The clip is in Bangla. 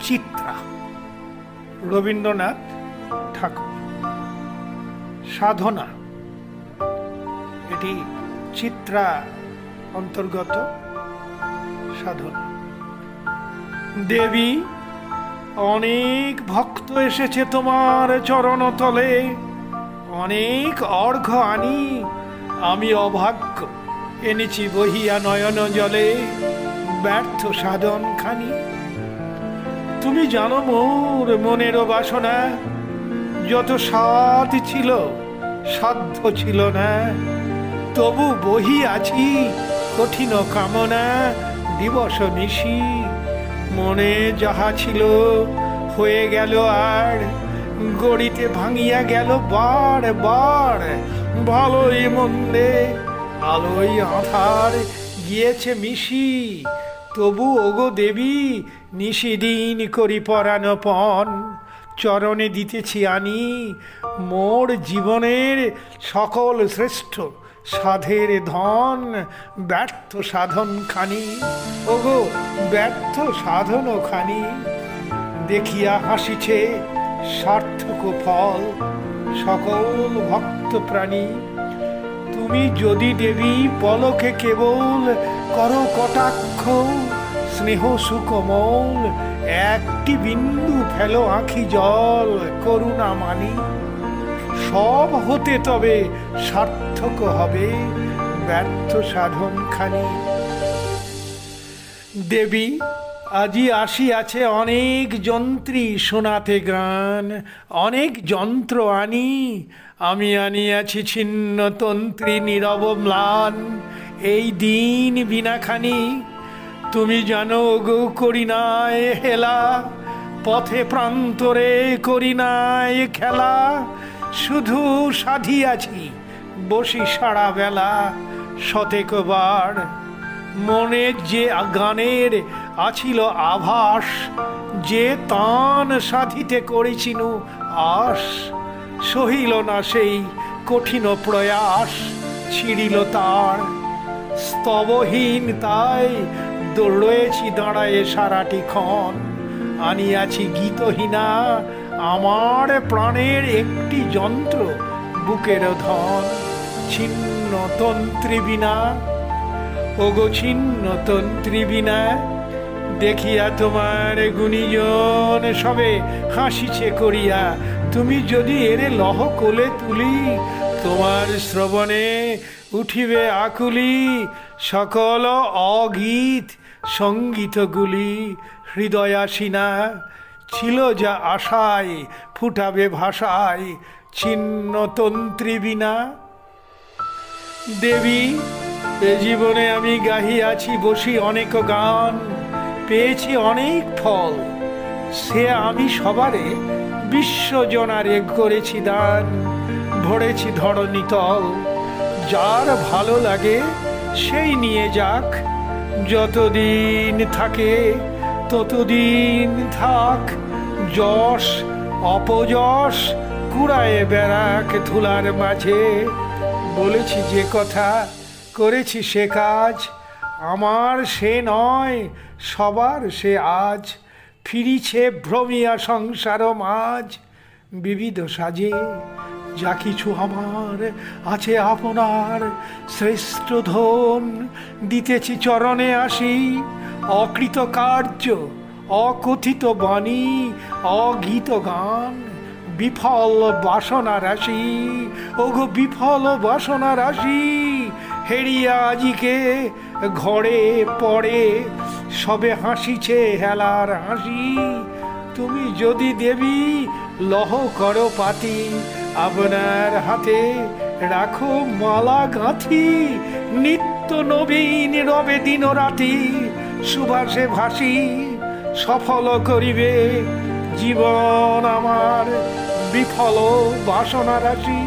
চিত্রা, রবীন্দ্রনাথ ঠাকুর। সাধনা, এটি চিত্রা অন্তর্গত সাধনা। দেবী, অনেক ভক্ত এসেছে তোমার চরণতলে, অনেক অর্ঘ্য আনি, আমি অভাগ্য এনেছি বহিয়া নয়ন জলে ব্যর্থ সাধন খানি। তুমি জানো মোর মনেরও বাসনা, যত সাধ ছিল সাধ্য ছিল না, তবু বহি আছি কঠিন কামনা দিবস নিশি। মনে যাহা ছিল হয়ে গেল আর, গড়িতে ভাঙিয়া গেল বার বার। ভালোই মন্দে আলোই আধার গিয়েছে মিশি, তবু ওগো দেবী নিশিদিন করি পরাণপণ। চরণে দিতেছি আনি মোর জীবনের সকল শ্রেষ্ঠ সাধের ধন, ব্যর্থ সাধন খানি। ওগো ব্যর্থ সাধন খানি, দেখিয়া হাসিছে সার্থক ফল সকল ভক্ত প্রাণী। তুমি যদি দেবী পলকে কেবল করো কটাক্ষ, স্নেহ সুকোমল একটি বিন্দু ফেলো আঁখি জল করুণা মানি। সব হতে তবে সার্থক হবে ব্যর্থ সাধন খানি। দেবী, আজি আসিয়াছে অনেক যন্ত্রী শোনাতে গান, অনেক যন্ত্র আনি, আমি আনিয়াছি ছিন্ন তন্ত্রী নীরব ম্লান এই দিন বিনাখানি। তুমি জানো গো করি নাই হেলা, পথে প্রান্তরে করি নাই খেলা, শুধু সাধিয়াছি বসি সারা বেলা শতেকবার। মনে যে গানের আছিল আভাস, যে তান সাধিতে করেছিনু আশ, সহিল না সেই কঠিন প্রয়াস, ছিড়িল তার স্তবহীন তাই রয়েছি দাঁড়ায়ে সারাটি ক্ষণ। আনিয়াছি গীতহীনা আমার প্রাণের একটি যন্ত্র বুকের ধন, ছিন্ন তন্ত্রী বিনা। ওগো ছিন্ন তন্ত্রী বিনা, দেখিয়া তোমার গুণীজন সবে হাসিছে করিয়া। তুমি যদি এরে লহ কোলে তুলি, তোমার শ্রবণে উঠিবে আকুলি সকল অগীত সঙ্গীতগুলি। হৃদয়াসীনা ছিল যা আশায় ফুটাবে ভাষায় ছিন্ন তন্ত্রী বিনা। দেবী, এ জীবনে আমি গাহিয়াছি বসি অনেক গান, পেয়েছি অনেক ফল, সে আমি সবারে বিশ্বজনারে করেছি দান। ভরেছি ধরণী তল, যার ভালো লাগে সেই নিয়ে যাক, যতদিন থাকে ততদিন থাক। যশ অপযশ কুড়ায়ে বেড়াক ধুলার মাঝে, বলেছি যে কথা করেছি সে কাজ, আমার সে নয় সবার সে আজ। ফিরিছে ভ্রমিয়া সংসার মাঝ বিবিধ সাজে, যা কিছু আমার আছে আপনার শ্রেষ্ঠ ধন, দিতেছি চরণে আসি। অকৃত কার্য অকথিত বাণী অগীত গান, বিফল বাসনা রাশি। ওগো বিফল বাসনা রাশি, হেরিয়া আজিকে ঘরে পড়ে সবে হাসিছে হেলার হাসি। তুমি যদি দেবী লহ করো পাতি, আপনার হাতে রাখো মালা গাঁথি। নিত্য নবীন রবে দিন রাতি, সুভাষে ভাসি সফল করিবে জীবন আমার বিফল বাসনা রাশি।